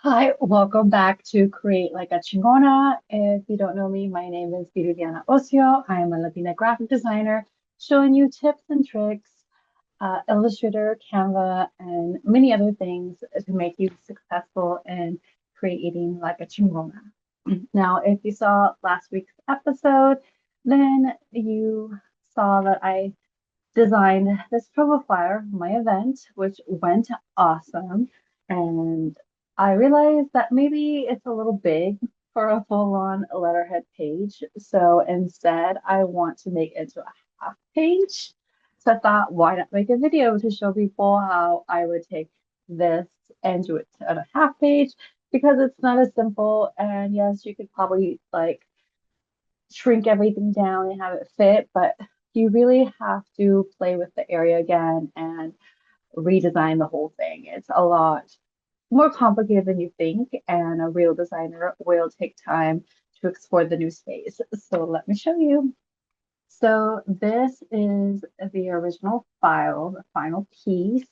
Hi, welcome back to Create Like a Chingona. If you don't know me, my name is Viridiana Ocio. I am a Latina graphic designer showing you tips and tricks, Illustrator, Canva, and many other things to make you successful in creating like a chingona. Now, if you saw last week's episode, then you saw that I designed this promo flyer for my event, which went awesome. And I realized that maybe it's a little big for a full-on letterhead page. So instead, I want to make it into a half page. So I thought, why not make a video to show people how I would take this and do it on a half page because it's not as simple. And yes, you could probably like shrink everything down and have it fit, but you really have to play with the area again and redesign the whole thing. It's a lot more complicated than you think, and a real designer will take time to explore the new space. So let me show you. So this is the original file, the final piece.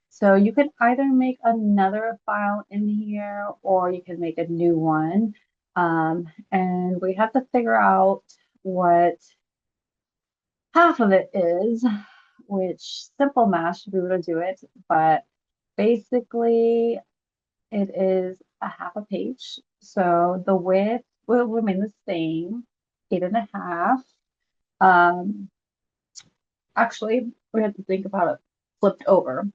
So you can either make another file in here or you can make a new one. And we have to figure out what half of it is, which simple math should be able to do it, but basically it is a half a page. So the width will remain the same, 8.5. Um, Actually, we have to think about it flipped over.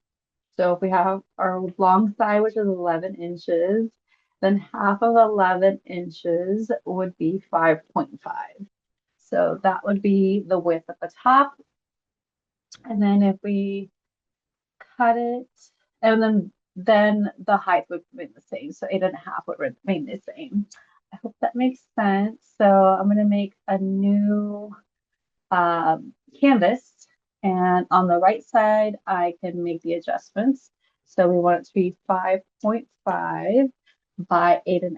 So if we have our long side, which is 11 inches, then half of 11 inches would be 5.5. So that would be the width at the top. And then if we cut it, and then the height would remain the same. So 8.5 would remain the same. I hope that makes sense. So I'm going to make a new canvas. And on the right side, I can make the adjustments. So we want it to be 5.5 by 8.5.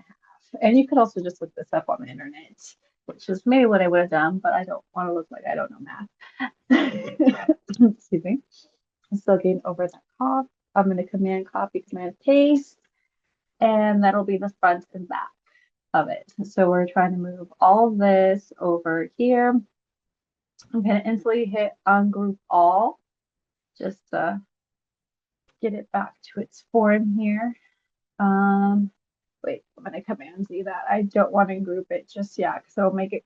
And you could also just look this up on the internet, which is maybe what I would have done, but I don't want to look like I don't know math. Excuse me. I'm still getting over that cough. I'm going to command copy, command paste, and that'll be the front and back of it. So we're trying to move all of this over here. I'm going to instantly hit ungroup all just to get it back to its form here. Um, Wait, I'm going to command Z that. I don't want to group it just yet because it'll make it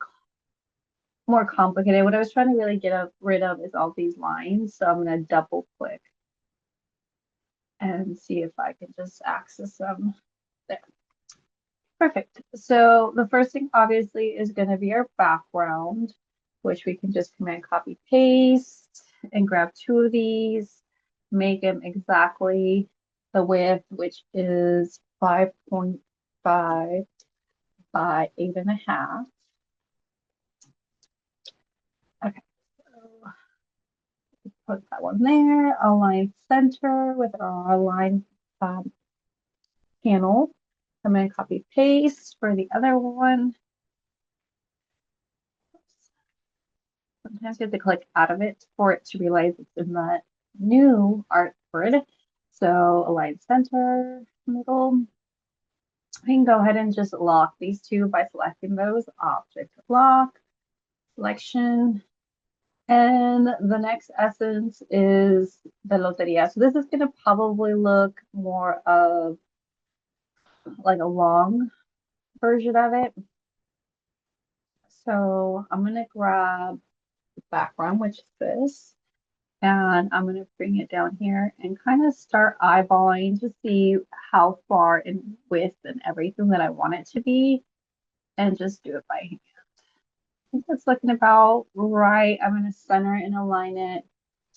more complicated. What I was trying to really get rid of is all these lines. So I'm going to double click and see if I can just access them there. Perfect. So the first thing obviously is going to be our background, which we can just command copy paste and grab two of these, make them exactly the width, which is 5.5 by 8.5. Okay, so put that one there, align center with our align panel. I'm going to copy paste for the other one. Sometimes you have to click out of it for it to realize it's in the new artboard. So align center, middle. We can go ahead and just lock these two by selecting those. Object lock, selection. And the next essence is the loteria. So this is going to probably look more of like a long version of it. So I'm going to grab the background, which is this. And I'm going to bring it down here and kind of start eyeballing to see how far in width and everything that I want it to be and just do it by hand. I think that's looking about right. I'm going to center and align it,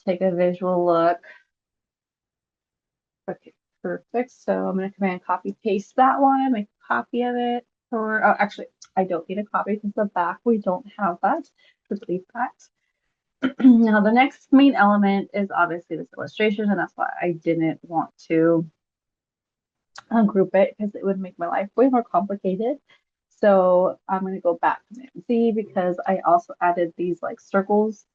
take a visual look. Okay, perfect. So I'm going to command copy paste that one, make a copy of it. Or oh, actually, I don't need a copy because the back we don't have that. So delete that. Now, the next main element is obviously this illustration, and that's why I didn't want to group it because it would make my life way more complicated. So I'm going to go back to Z because I also added these like circles,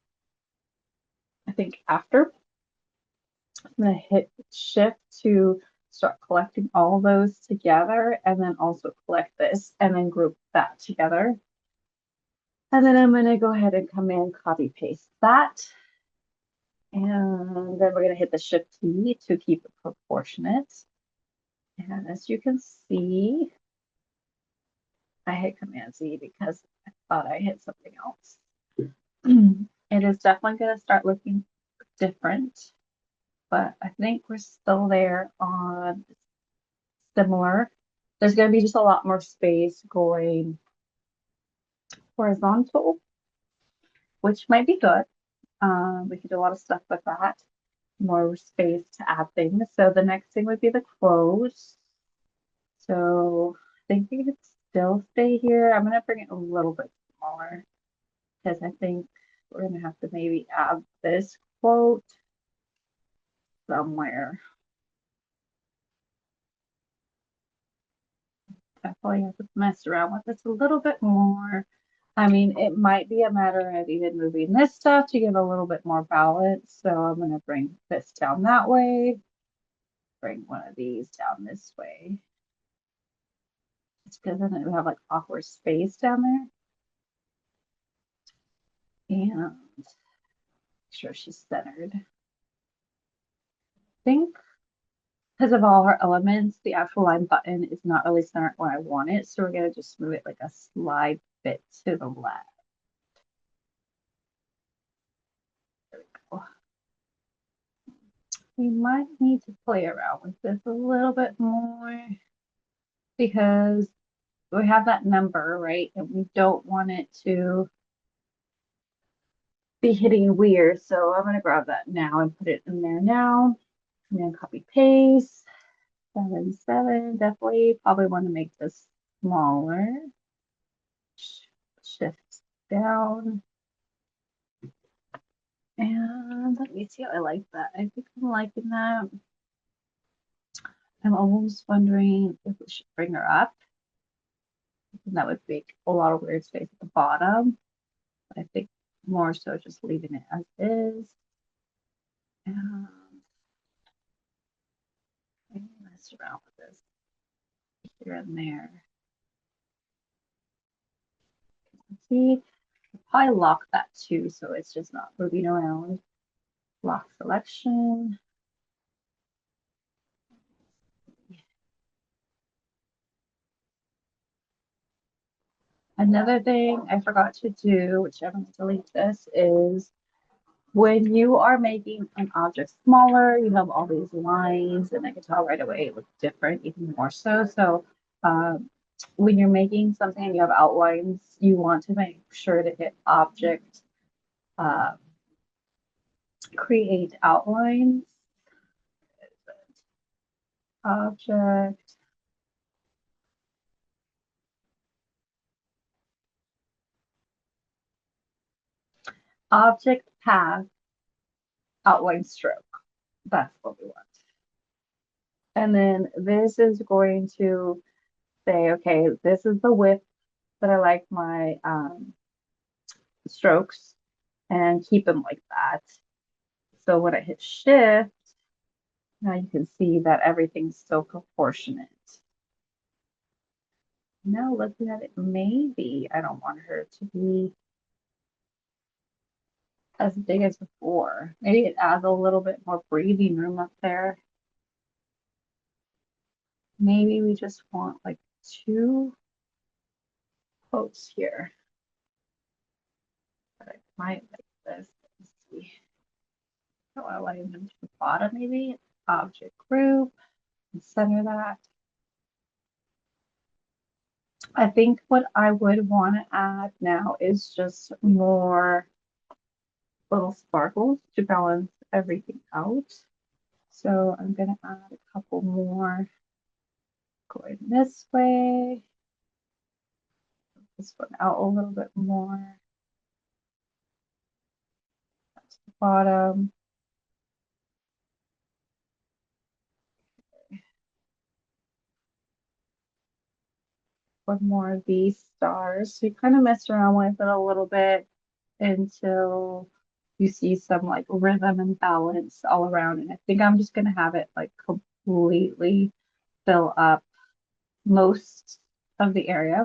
I think after. I'm going to hit shift to start collecting all those together and then also collect this and then group that together. And then I'm going to go ahead and come in, copy paste that. And then we're going to hit the Shift key to keep it proportionate. And as you can see, I hit Command Z because I thought I hit something else. It is definitely going to start looking different, but I think we're still there on similar. There's going to be just a lot more space going horizontal, which might be good. We could do a lot of stuff with that. More space to add things. So the next thing would be the quotes. So I think we could still stay here. I'm going to bring it a little bit smaller because I think we're going to have to maybe add this quote somewhere. Definitely have to mess around with this a little bit more. I mean, it might be a matter of even moving this stuff to give a little bit more balance. So I'm going to bring this down that way, bring one of these down this way. It's because then we have like awkward space down there. And make sure she's centered. I think because of all her elements, the actual line button is not really centered where I want it. So we're going to just move it like a slide bit to the left. There we go. We might need to play around with this a little bit more because we have that number, right? And we don't want it to be hitting weird. So I'm going to grab that now and put it in there now. And then copy paste. 7, definitely probably want to make this smaller. Shift down. And let me see how I like that. I think I'm liking that. I'm almost wondering if we should bring her up. And that would make a lot of weird space at the bottom. But I think more so just leaving it as is. And mess around with this here and there. See, I'll probably lock that too, so it's just not moving around. Lock selection. Another thing I forgot to do, which I'm going to delete this, is when you are making an object smaller, you have all these lines, and I can tell right away it looks different, even more so. So when you're making something and you have outlines, you want to make sure to hit Object, Create Outlines, Object, Object Path, Outline Stroke. That's what we want. And then this is going to say, okay, this is the width that I like my strokes, and keep them like that. So when I hit Shift, now you can see that everything's so proportionate. Now looking at it, maybe I don't want her to be as big as before. Maybe it adds a little bit more breathing room up there. Maybe we just want like 2 quotes here. But I might like this. Let's see. I want to line them to the bottom, maybe. Object group, and center that. I think what I would want to add now is just more little sparkles to balance everything out. So I'm going to add a couple more going this way. This one out a little bit more. That's the bottom. One more of these stars. So you kind of mess around with it a little bit until you see some like rhythm and balance all around. And I think I'm just going to have it like completely fill up most of the area.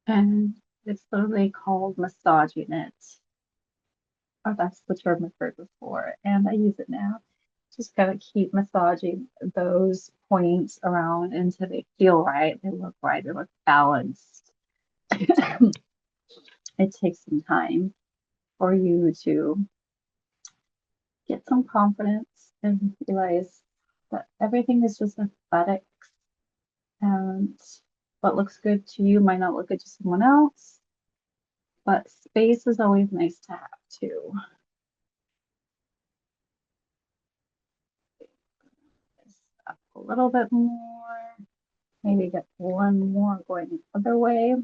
And it's literally called massaging it. Or that's the term I've heard before, and I use it now. Just gotta keep massaging those points around until they feel right, they look right, they look balanced. It takes some time for you to get some confidence and realize that everything is just aesthetics, and what looks good to you might not look good to someone else, but space is always nice to have too. This up a little bit more, maybe get one more going the other way.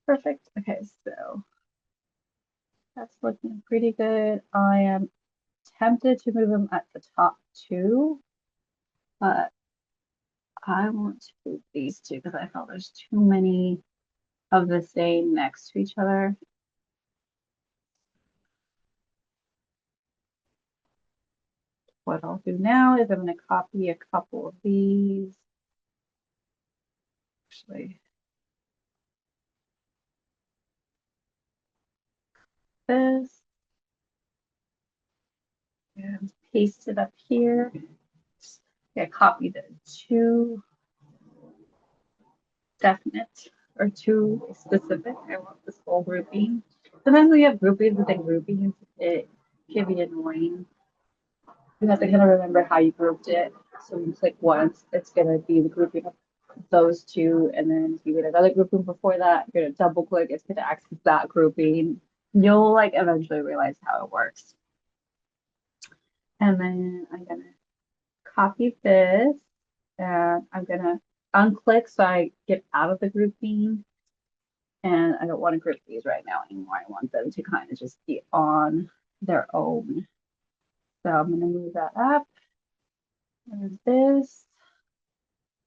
Perfect. Okay, so that's looking pretty good. I am tempted to move them at the top too, but I want to move these two because I felt there's too many of the same next to each other. What I'll do now is I'm going to copy a couple of these. Actually, this and paste it up here. Yeah, copy the two definite or too specific. I want this whole grouping. Sometimes when you have groupings within groupings, it can be annoying. You have to kind of remember how you grouped it. So when you click once, it's going to be the grouping of those two. And then if you get another grouping before that, you're going to double click, it's going to access that grouping. You'll like eventually realize how it works. And then I'm going to copy this and I'm going to unclick so I get out of the grouping. And I don't want to group these right now anymore. I want them to kind of just be on their own. So I'm going to move that up. There's this.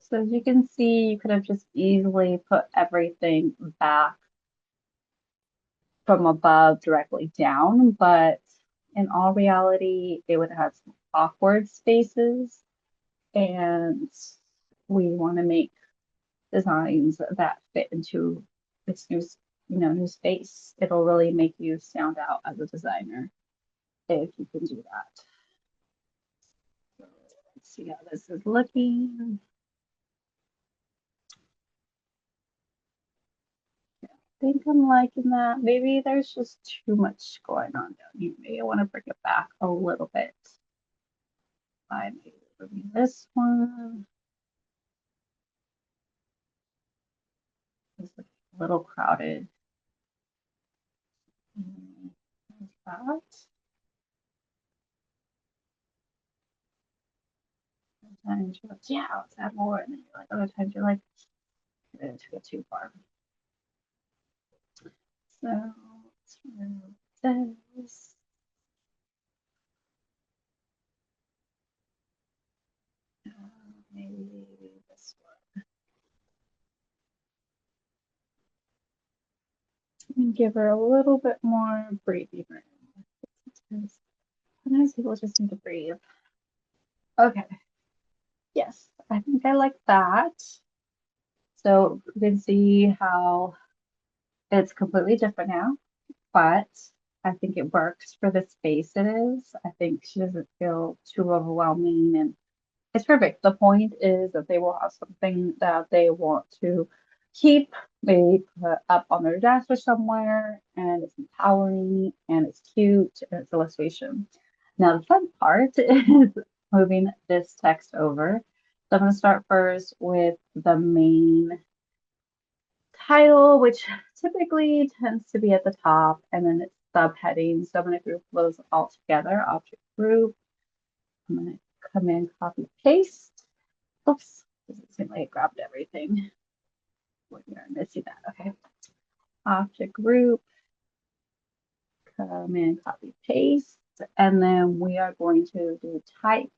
So as you can see, you could have just easily put everything back from above directly down, but in all reality, it would have some awkward spaces, and we want to make designs that fit into this new space. It'll really make you stand out as a designer if you can do that. So let's see how this is looking. I think I'm liking that. Maybe there's just too much going on down here. Maybe I want to bring it back a little bit by maybe moving this one. It's a little crowded. There's that. Sometimes you're like, yeah, let's add more. And then you're like, other times you're like, it's go too far. So let's remove this. Maybe this one. And give her a little bit more breathing room. Sometimes people just need to breathe. Okay. Yes, I think I like that. So you can see how it's completely different now, but I think it works for the space it is. I think she doesn't feel too overwhelming and it's perfect. The point is that they will have something that they want to keep, maybe put up on their desk or somewhere, and it's empowering and it's cute and it's illustration. Now, the fun part is moving this text over. So I'm going to start first with the main title, which typically tends to be at the top, and then it's subheadings. So I'm going to group those all together, object group. I'm going to come in, copy, paste. Oops, doesn't seem like it grabbed everything. What are missing that? Okay. Object group, come in, copy, paste. And then we are going to do type,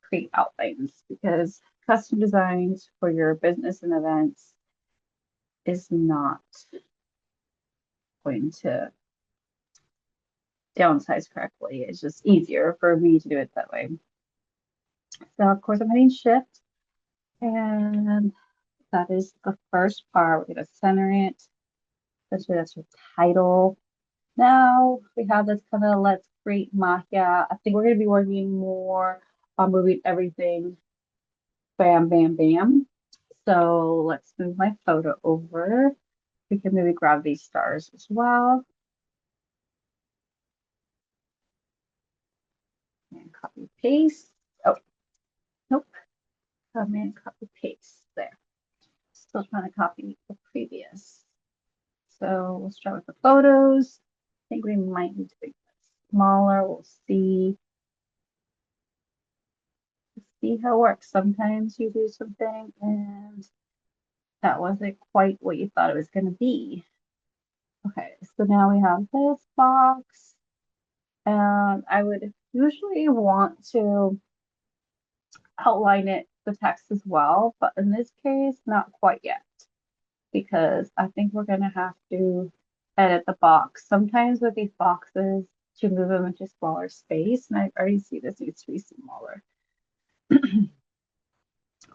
create outlines because custom designs for your business and events is not going to downsize correctly. It's just easier for me to do it that way. So of course I'm hitting shift, and that is the first part. We're gonna center it. Essentially that's your title. Now we have this kind of let's create Magia. I think we're gonna be working more on moving everything bam, bam, bam. So let's move my photo over. We can maybe grab these stars as well. And copy paste. Oh, nope. Come in, copy paste there. Still trying to copy the previous. So we'll start with the photos. I think we might need to make that smaller. We'll see. See how it works. Sometimes you do something and that wasn't quite what you thought it was going to be. Okay, so now we have this box. And I would usually want to outline it, the text as well, but in this case, not quite yet, because I think we're going to have to edit the box. Sometimes with these boxes, to move them into smaller space, and I already see this needs to be smaller.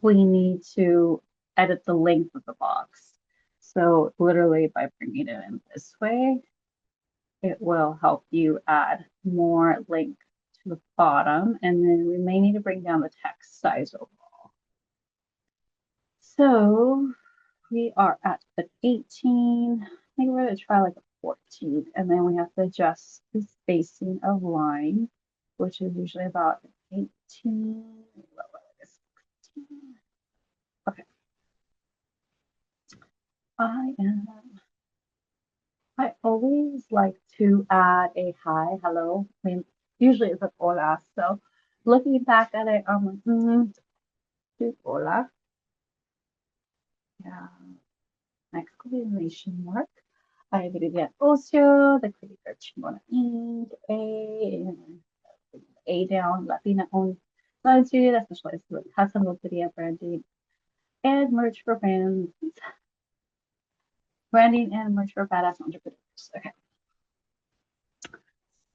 We need to edit the length of the box. So literally by bringing it in this way, it will help you add more length to the bottom, and then we may need to bring down the text size overall. So we are at an 18. I think we're going to try like a 14, and then we have to adjust the spacing of line, which is usually about 18. Okay. I always like to add a hi, hello. I mean, usually it's a hola. So looking back at it, I'm like, hola. Yeah, exclamation mark. Ay, Vivian Ocio, the creator Chimona Inc., A down, Latina owned design studio that specializes in custom multimedia branding and merch for brands, branding and merch for badass entrepreneurs. Okay,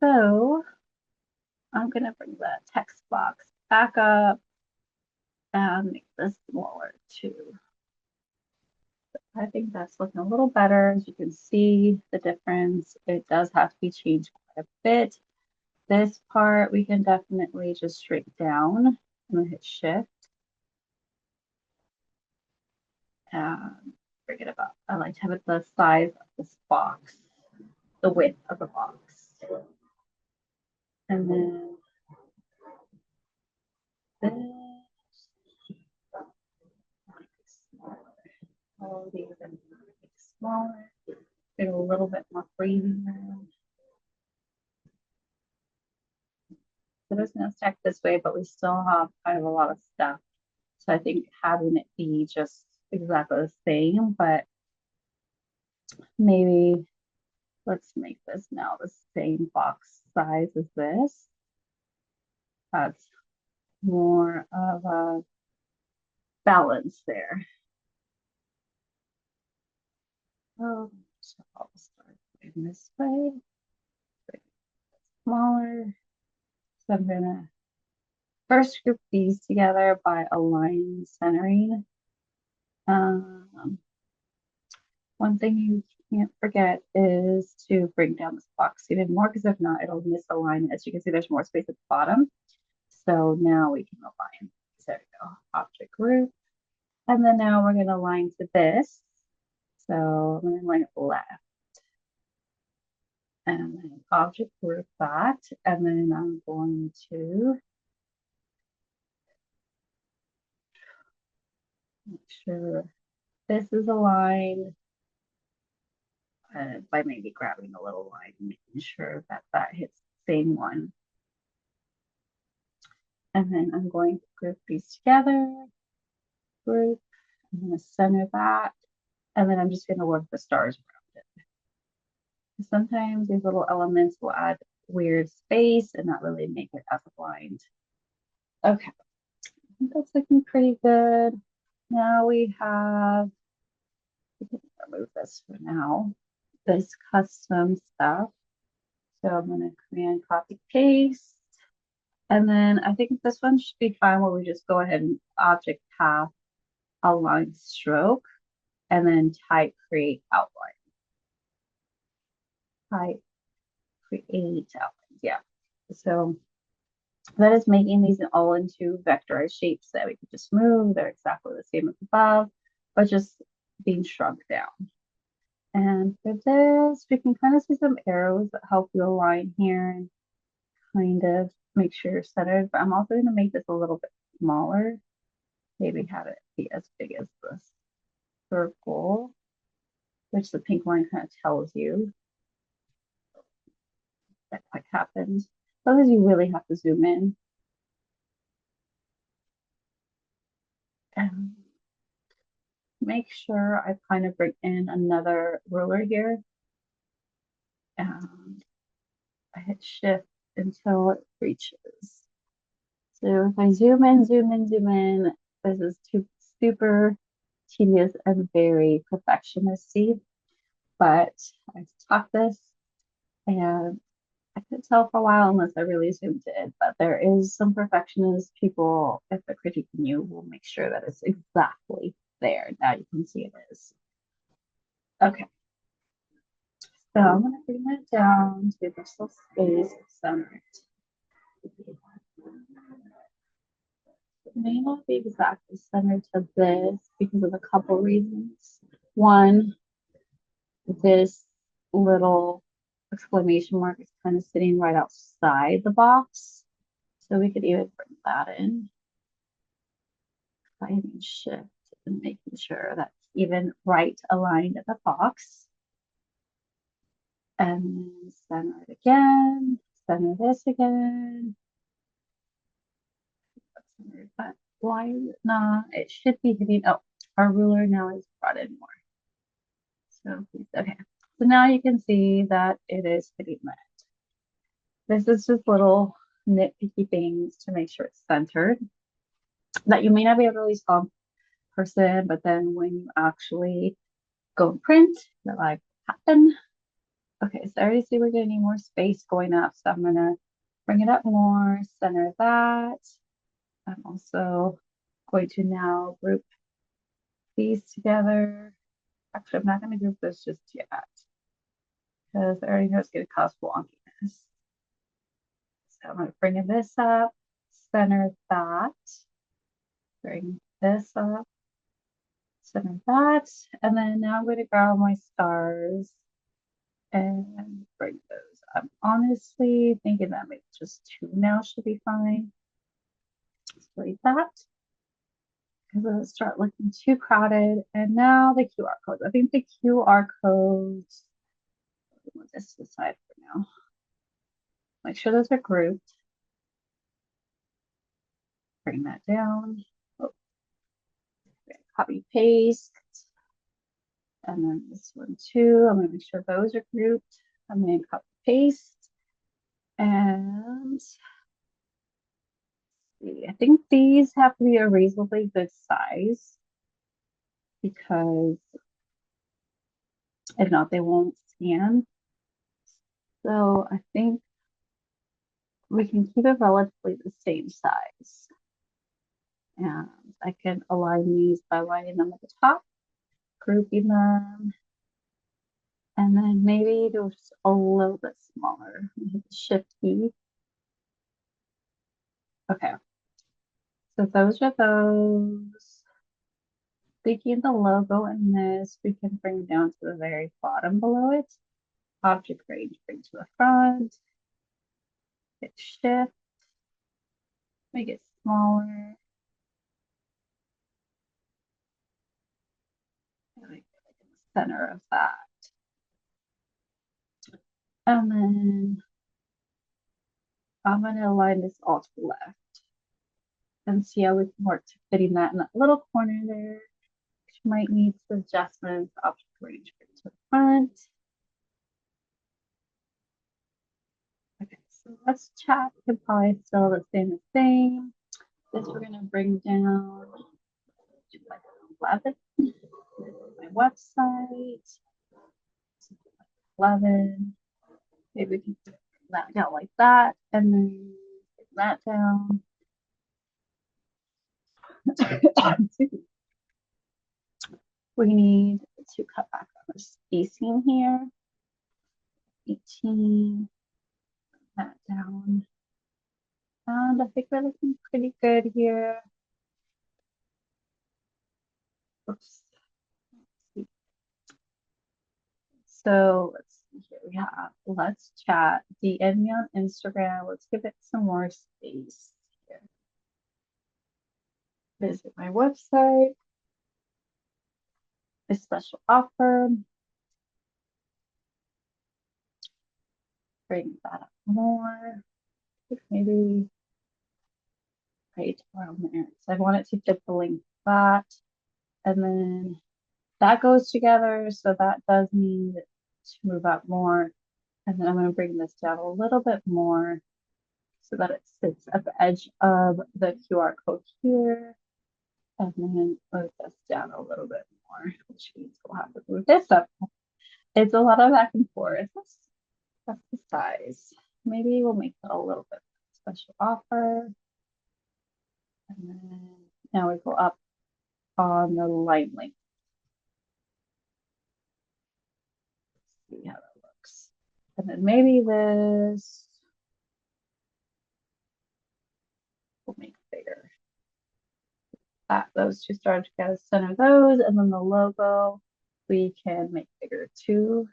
so I'm gonna bring the text box back up and make this smaller too. I think that's looking a little better. As you can see the difference, it does have to be changed quite a bit. This part we can definitely just shrink down. I'm gonna hit shift and forget about, I like to have it the size of this box, the width of the box. And then this, all these are smaller, get a little bit more breathing room. So it's gonna stack this way, but we still have kind of a lot of stuff. So I think having it be just exactly the same, but maybe let's make this now the same box size as this. That's more of a balance there. So I'll start in this way, smaller. So I'm gonna first group these together by aligning centering. One thing you can't forget is to bring down this box even more, because if not, it'll misalign. As you can see, there's more space at the bottom. So now we can align. There we go, object group. And then now we're gonna align to this. So I'm gonna align it left. And then object group that. And then I'm going to make sure this is aligned by maybe grabbing a little line and making sure that that hits the same one. And then I'm going to group these together. Group. I'm going to center that. And then I'm just going to work the stars around it. Sometimes these little elements will add weird space and not really make it as aligned. Okay, I think that's looking pretty good. Now we can remove this for now, this custom stuff. So I'm going to command copy paste. And then I think this one should be fine where we just go ahead and object path align stroke and then type create outline. Type create outlines. Yeah. So that is making these all into vectorized shapes that we can just move. They're exactly the same as above, but just being shrunk down. And for this, we can kind of see some arrows that help you align here and kind of make sure you're centered. But I'm also going to make this a little bit smaller. Maybe have it be as big as this circle, which the pink line kind of tells you that quite happens. Sometimes you really have to zoom in. And make sure I kind of bring in another ruler here. And I hit shift until it reaches. So if I zoom in, zoom in, zoom in, this is super tedious and very perfectionist-y, but I've taught this and I couldn't tell for a while unless I really zoomed in, but there is some perfectionist people, if they're critiquing you, will make sure that it's exactly there. Now you can see it is. Okay. So I'm going to bring that down to the still space center. It may not be exactly centered to this because of a couple reasons. One, this little exclamation mark is kind of sitting right outside the box. So we could even bring that in by hitting shift and making sure that's even right aligned at the box. And then center it again, center this again. But why is it not? It should be hitting, oh, our ruler now is brought in more. So, okay. So now you can see that it is hitting that. This is just little nitpicky things to make sure it's centered that you may not be able to really saw in person, but then when you actually go and print, that like happen. Okay, so I already see we're gonna need more space going up, so I'm gonna bring it up more, center that. I'm also going to now group these together. Actually, I'm not gonna group this just yet because I already know it's gonna cause wonkiness. So I'm gonna bring this up, center that, bring this up, center that, and then now I'm going to grab my stars and bring those. I'm honestly thinking that maybe just two now should be fine. Just delete that because it'll start looking too crowded. And now the QR codes. I think the QR codes, we'll put this aside for now. Make sure those are grouped. Bring that down. Oh, copy paste. And then this one too. I'm going to make sure those are grouped. I'm going to copy paste. And see, I think these have to be a reasonably good size because if not, they won't scan. So I think we can keep it relatively the same size. And I can align these by lining them at the top, grouping them, and then maybe do just a little bit smaller. Hit the shift key. Okay. So those are those. Thinking the logo in this, we can bring down to the very bottom below it. Object range, bring to the front. Hit shift. Make it smaller. Make it like in the center of that. And then I'm going to align this all to the left and see how we can work to fitting that in that little corner there, which might need some adjustments. Object range, bring to the front. Okay, so let's chat. We can probably still the same. This we're going to bring down to like 11. This is my website. 11. Maybe we can that down like that, and then bring that down. We need to cut back on the spacing here. 18, that down. And I think we're looking pretty good here. Oops. So let's see here. We have let's chat. DM me on Instagram. Let's give it some more space here. Visit my website. A special offer. Bring that up more. Maybe right around there. So I want it to fit the link that. And then that goes together. So that does need to move up more. And then I'm going to bring this down a little bit more so that it sits at the edge of the QR code here. And then move this down a little bit more, which means we'll have to move this up. It's a lot of back and forth. That's the size. Maybe we'll make that a little bit special offer. And then now we go up on the line length. See how that looks. And then maybe this we'll make bigger. Those two start together, center those, and then the logo we can make bigger too.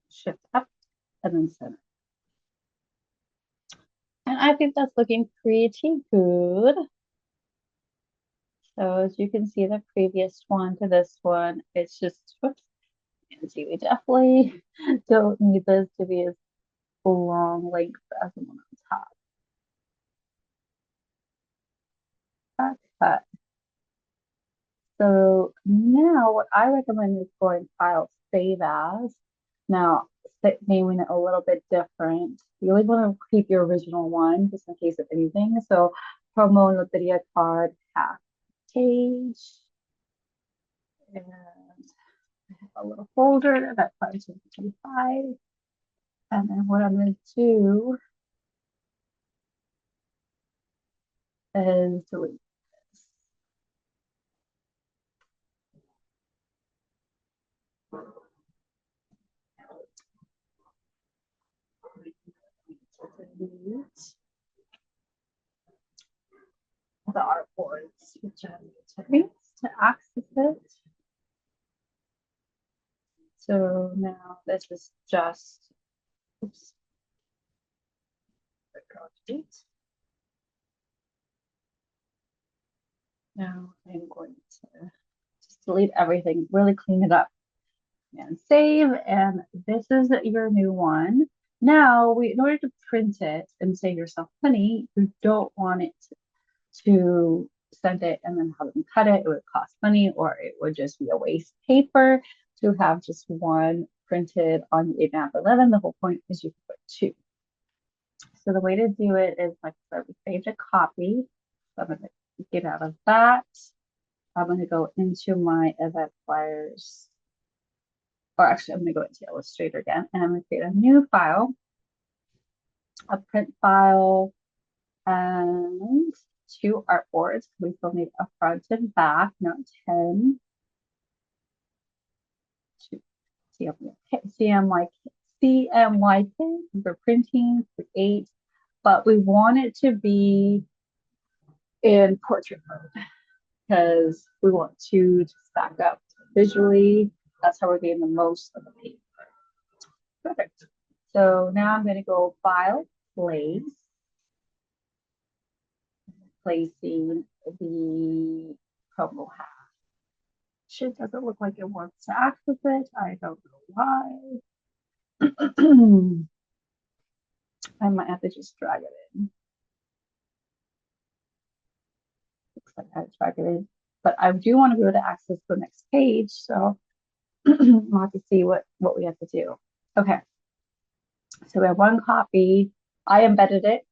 Shift up and then center. And I think that's looking pretty good. So as you can see, the previous one to this one, it's just, whoops, and see, we definitely don't need this to be as long length as the one on top. Cut. So now what I recommend is going File, Save As. Now, naming it a little bit different. You always want to keep your original one just in case of anything. So promo loteria card half page. And I have a little folder that's 525. And then what I'm going to do is delete this. Delete the artboards, which I need to access it. So now this is just, oops, now I'm going to just delete everything, really clean it up and save. And this is your new one. Now, in order to print it and save yourself money, you don't want it to send it and then have them cut it. It would cost money, or it would just be a waste of paper to have just one printed on the 8.511. The whole point is you can put two. So the way to do it is, like I said, we saved a copy. So I'm going to get out of that. I'm going to go into my event flyers, or actually I'm going to go into Illustrator again, and I'm going to create a new file, a print file, and two artboards. We still need a front and back, not 10. CMYK for printing, create, but we want it to be in portrait mode because we want to stack up visually. That's how we're getting the most of the paper. Perfect. So now I'm going to go File, Place, placing the promo half. It doesn't look like it wants to access it. I don't know why. I might have to just drag it in. Looks like I drag it in. But I do want to be able to access the next page. So we'll have to see what we have to do. Okay. So we have one copy. I embedded it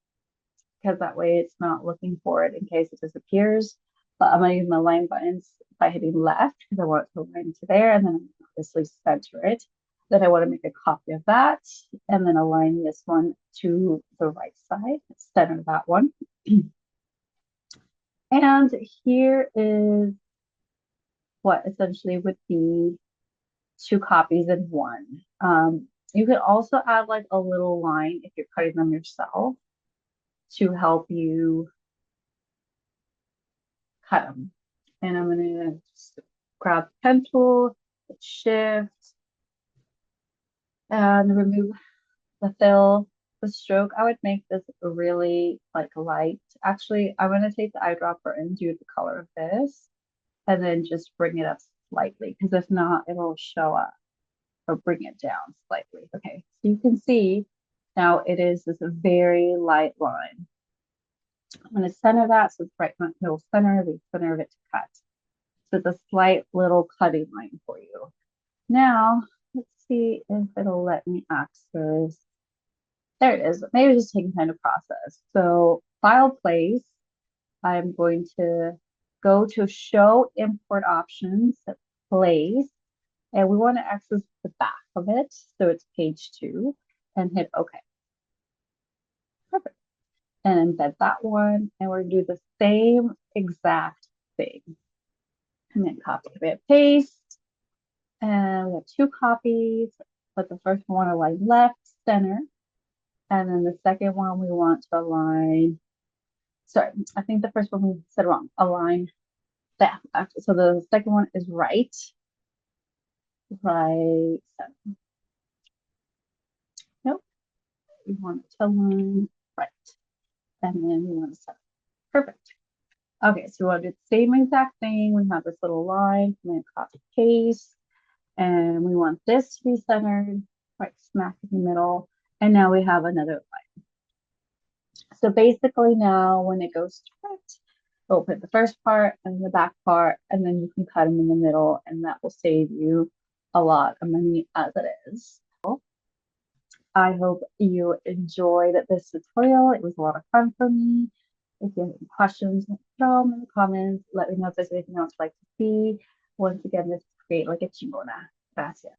because that way it's not looking for it in case it disappears. But I'm going to use my line buttons by hitting left because I want it to align to there, and then obviously center it. Then I want to make a copy of that and then align this one to the right side, center that one. And here is what essentially would be two copies in one. You could also add like a little line if you're cutting them yourself to help you cut them. And I'm gonna just grab the pen tool, hit shift, and remove the fill. The stroke, I would make this really like light. Actually, I'm gonna take the eyedropper and do the color of this, and then just bring it up slightly, because if not, it'll show up, or bring it down slightly. Okay, so you can see now it is this very light line. I'm going to center that so it's right in the middle center, the center of it to cut. So it's a slight little cutting line for you. Now, let's see if it'll let me access. There it is. Maybe it's just taking time to process. So file place, I'm going to go to show import options, place, and we want to access the back of it. So it's page 2 and hit OK. Perfect. And embed that one. And we're going to do the same exact thing. And then copy, paste. And we have 2 copies, but the first one align left, center. And then the second one we want to align, sorry, I think the first one we said wrong, align left. So the second one is right, center. Nope, we want it to align right. And then we want to center. Perfect. Okay, so we want to do the same exact thing. We have this little line, I'm going to copy paste, and we want this to be centered right smack in the middle. And now we have another line. So basically now when it goes to print, we'll put the first part and the back part, and then you can cut them in the middle, and that will save you a lot of money as it is. I hope you enjoyed this tutorial. It was a lot of fun for me. If you have any questions, throw them in the comments. Let me know if there's anything else you'd like to see. Once again, this is Create Like a Chingona. Gracias.